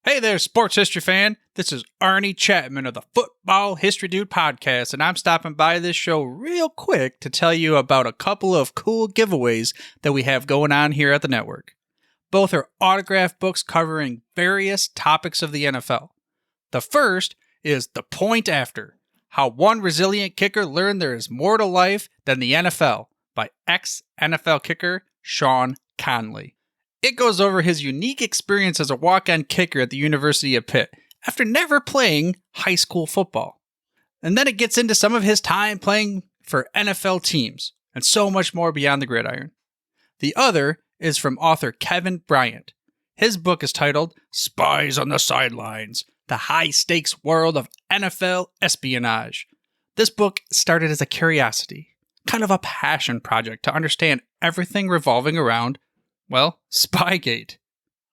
Hey there, sports history fan. This is Arnie Chapman of the Football History Dude podcast, and I'm stopping by this show real quick to tell you about a couple of cool giveaways that we have going on here at the network. Both are autographed books covering various topics of the NFL. The first is The Point After: How One Resilient Kicker Learned There Is More to Life Than the NFL by ex-NFL kicker Sean Conley. It goes over his unique experience as a walk-on kicker at the University of Pitt after never playing high school football. And then it gets into some of his time playing for NFL teams and so much more beyond the gridiron. The other is from author Kevin Bryant. His book is titled Spies on the Sidelines: The High-Stakes World of NFL Espionage. This book started as a curiosity, kind of a passion project to understand everything revolving around, well, Spygate.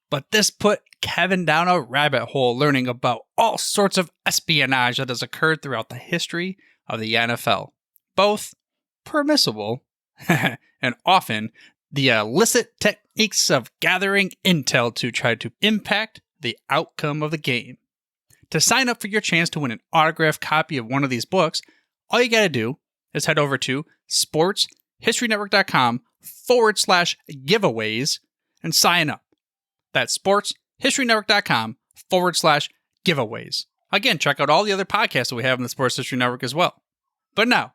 But this put Kevin down a rabbit hole learning about all sorts of espionage that has occurred throughout the history of the NFL. Both permissible and often the illicit techniques of gathering intel to try to impact the outcome of the game. To sign up for your chance to win an autographed copy of one of these books, all you gotta do is head over to sportshistorynetwork.com/giveaways and sign up. That's sportshistorynetwork.com/giveaways. Again, check out all the other podcasts that we have in the Sports History Network as well. But now,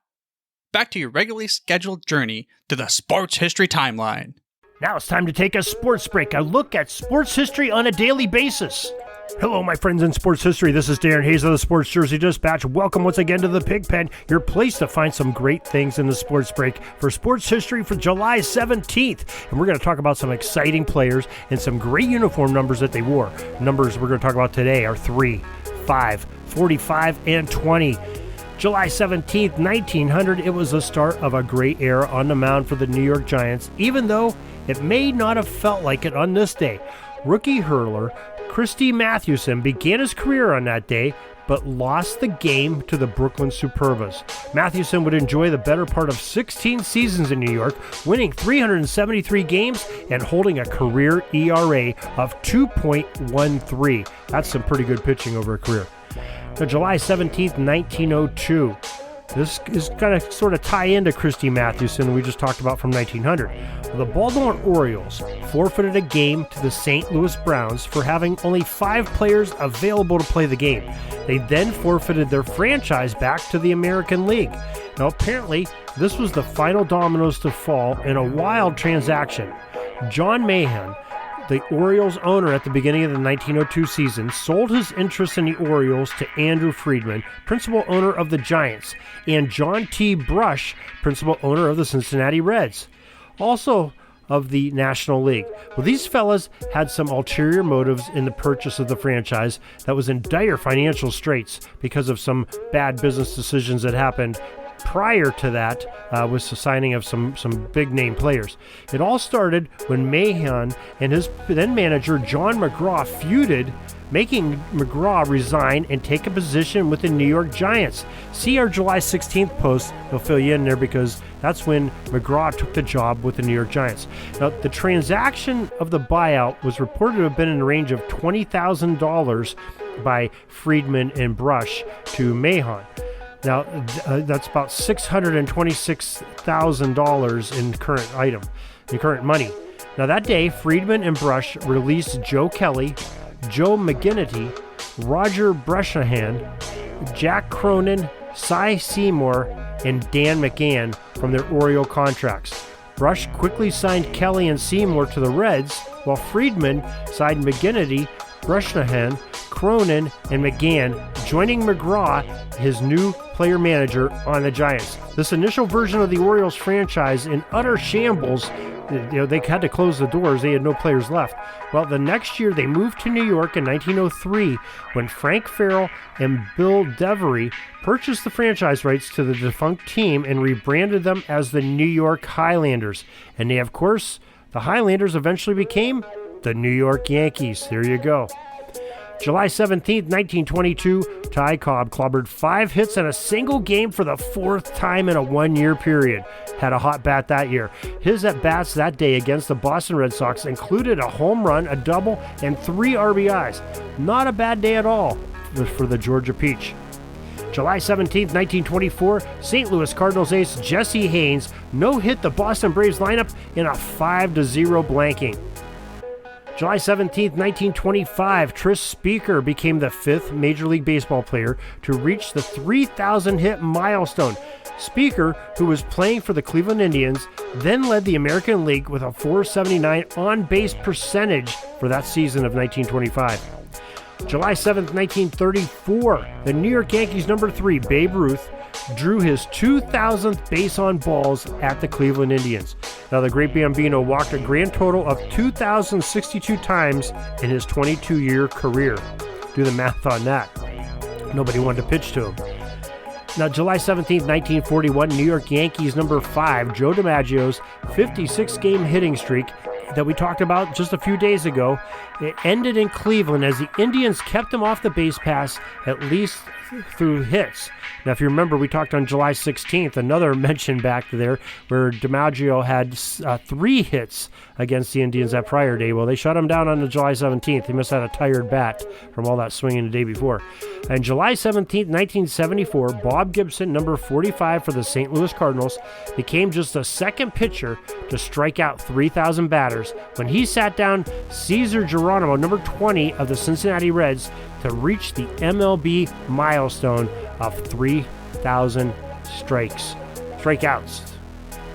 back to your regularly scheduled journey to the sports history timeline. Now it's time to take a sports break, a look at sports history on a daily basis. Hello, my friends in sports history. This is Darren Hayes of the Sports Jersey Dispatch. Welcome once again to the Pigpen, your place to find some great things in the sports break for sports history for July 17th. And we're going to talk about some exciting players and some great uniform numbers that they wore. Numbers we're going to talk about today are 3, 5, 45, and 20. July 17th, 1900, it was the start of a great era on the mound for the New York Giants, even though it may not have felt like it on this day. Rookie hurler Christy Mathewson began his career on that day, but lost the game to the Brooklyn Superbas. Mathewson would enjoy the better part of 16 seasons in New York, winning 373 games and holding a career ERA of 2.13. That's some pretty good pitching over a career. Now, July 17th, 1902. This is going to sort of tie into Christy Mathewson we just talked about from 1900. The Baltimore Orioles forfeited a game to the St. Louis Browns for having only 5 players available to play the game. They then forfeited their franchise back to the American League. Now, apparently, this was the final dominoes to fall in a wild transaction. John Mahan, the Orioles owner at the beginning of the 1902 season, sold his interest in the Orioles to Andrew Friedman, principal owner of the Giants, and John T. Brush, principal owner of the Cincinnati Reds, also of the National League. Well, these fellas had some ulterior motives in the purchase of the franchise that was in dire financial straits because of some bad business decisions that happened prior to that with the signing of some big name players. It all started when Mahan and his then manager John McGraw feuded, making McGraw resign and take a position with the New York Giants. See our July 16th post, they'll fill you in there because that's when McGraw took the job with the New York Giants. Now, the transaction of the buyout was reported to have been in the range of $20,000 by Friedman and Brush to Mahan. Now, that's about $626,000 in current money. Now, that day, Friedman and Brush released Joe Kelly, Joe McGinnity, Roger Bresnahan, Jack Cronin, Cy Seymour, and Dan McGann from their Oriole contracts. Brush quickly signed Kelly and Seymour to the Reds, while Friedman signed McGinnity, Bresnahan, Cronin, and McGann, joining McGraw, his new player manager, on the Giants. This initial version of the Orioles franchise in utter shambles. They had to close the doors. They had no players left. Well, the next year they moved to New York in 1903 when Frank Farrell and Bill Devery purchased the franchise rights to the defunct team and rebranded them as the New York Highlanders. And they, of course, the Highlanders eventually became the New York Yankees. There you go. July 17th, 1922, Ty Cobb clobbered 5 hits in a single game for the 4th time in a 1-year period. Had a hot bat that year. His at-bats that day against the Boston Red Sox included a home run, a double, and 3 RBIs. Not a bad day at all for the Georgia Peach. July 17th, 1924, St. Louis Cardinals ace Jesse Haynes no-hit the Boston Braves lineup in a 5-0 blanking. July 17th, 1925, Tris Speaker became the 5th Major League Baseball player to reach the 3,000 hit milestone. Speaker, who was playing for the Cleveland Indians, then led the American League with a .479 on-base percentage for that season of 1925. July 7th, 1934, the New York Yankees number 3, Babe Ruth, drew his 2,000th base on balls at the Cleveland Indians. Now, the great Bambino walked a grand total of 2,062 times in his 22-year career. Do the math on that. Nobody wanted to pitch to him. Now, July 17th, 1941, New York Yankees number 5, Joe DiMaggio's 56-game hitting streak that we talked about just a few days ago, it ended in Cleveland as the Indians kept him off the base pass at least through hits. Now, if you remember, we talked on July 16th, another mention back there where DiMaggio had 3 hits against the Indians that prior day. Well, they shut him down on the July 17th. He must have had a tired bat from all that swinging the day before. And July 17th, 1974, Bob Gibson, number 45 for the St. Louis Cardinals, became just the second pitcher to strike out 3,000 batters when he sat down Cesar Geronimo, number 20 of the Cincinnati Reds, to reach the MLB milestone of 3,000 strikeouts.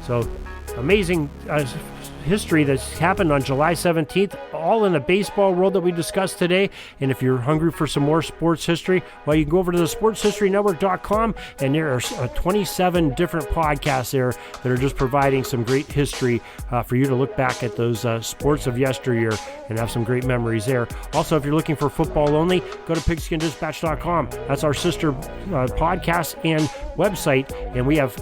So amazing history that's happened on July 17th, all in the baseball world that we discussed today. And if you're hungry for some more sports history, well, you can go over to the sportshistorynetwork.com, and there are 27 different podcasts there that are just providing some great history for you to look back at those sports of yesteryear and have some great memories there. Also, if you're looking for football only, go to pigskindispatch.com. That's our sister podcast and website, and we have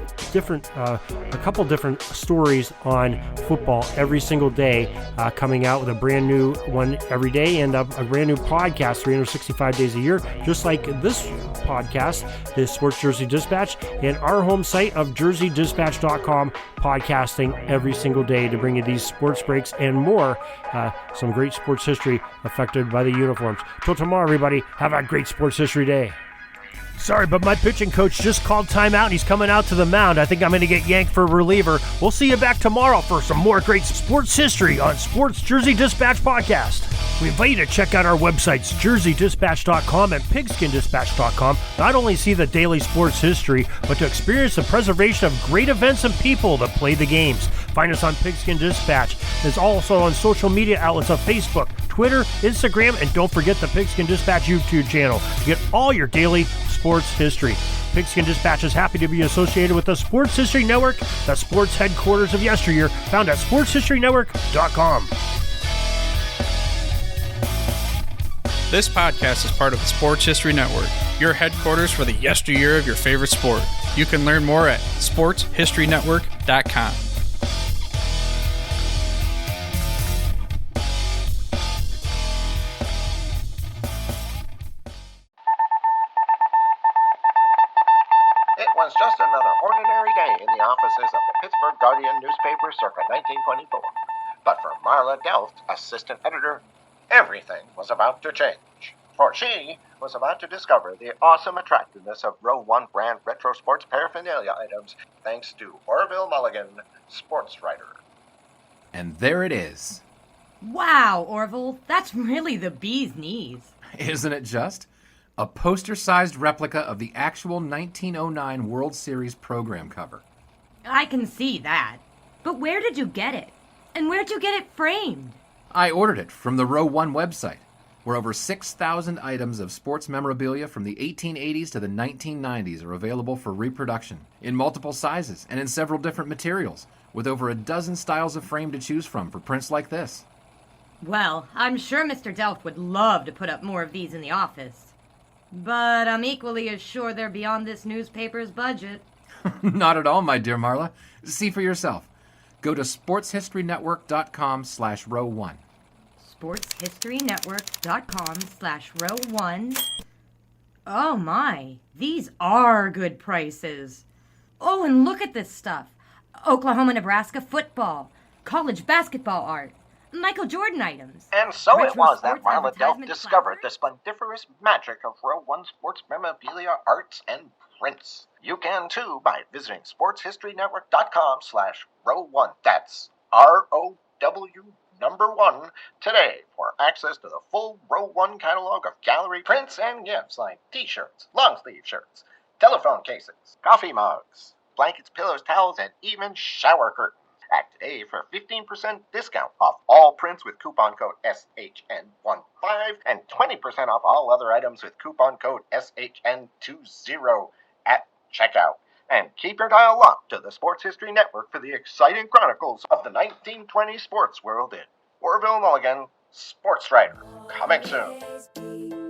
a couple different stories on football every single day, coming out with a brand new one every day and a brand new podcast 365 days a year, just like this podcast, the Sports Jersey Dispatch, and our home site of jerseydispatch.com, podcasting every single day to bring you these sports breaks and more, some great sports history affected by the uniforms. Till tomorrow, everybody, have a great sports history day. Sorry, but my pitching coach just called timeout and he's coming out to the mound. I think I'm going to get yanked for a reliever. We'll see you back tomorrow for some more great sports history on Sports Jersey Dispatch Podcast. We invite you to check out our websites, jerseydispatch.com and pigskindispatch.com. Not only see the daily sports history, but to experience the preservation of great events and people that play the games. Find us on Pigskin Dispatch. It's also on social media outlets of Facebook, Twitter, Instagram, and don't forget the Pigskin Dispatch YouTube channel to get all your daily sports history. Pigskin Dispatch is happy to be associated with the Sports History Network, the sports headquarters of yesteryear, found at sportshistorynetwork.com. This podcast is part of the Sports History Network, your headquarters for the yesteryear of your favorite sport. You can learn more at sportshistorynetwork.com. It was just another ordinary day in the offices of the Pittsburgh Guardian newspaper circa 1924. But for Marla Delft, assistant editor, everything was about to change. For she was about to discover the awesome attractiveness of Row 1 brand retro sports paraphernalia items thanks to Orville Mulligan, sports writer. And there it is. Wow, Orville, that's really the bee's knees. Isn't it just? A poster-sized replica of the actual 1909 World Series program cover. I can see that. But where did you get it? And where'd you get it framed? I ordered it from the Row 1 website, where over 6,000 items of sports memorabilia from the 1880s to the 1990s are available for reproduction, in multiple sizes and in several different materials, with over a dozen styles of frame to choose from for prints like this. Well, I'm sure Mr. Delft would love to put up more of these in the office. But I'm equally as sure they're beyond this newspaper's budget. Not at all, my dear Marla. See for yourself. Go to sportshistorynetwork.com/row1. sportshistorynetwork.com/row1. Oh my, these are good prices. Oh, and look at this stuff. Oklahoma-Nebraska football, college basketball art, Michael Jordan items. And so it retro was that sports Marla Delft advertisement discovered the classics. splendiferous magic of Row 1 sports memorabilia, arts, and prints. You can too by visiting sportshistorynetwork.com/row1. That's ROW1 today for access to the full Row 1 catalog of gallery prints and gifts like t-shirts, long sleeve shirts, telephone cases, coffee mugs, blankets, pillows, towels, and even shower curtains. Act today for 15% discount off all prints with coupon code SHN15 and 20% off all other items with coupon code SHN20 at checkout. And keep your dial locked to the Sports History Network for the exciting chronicles of the 1920 sports world in Orville Mulligan, Sports Writer. Coming soon.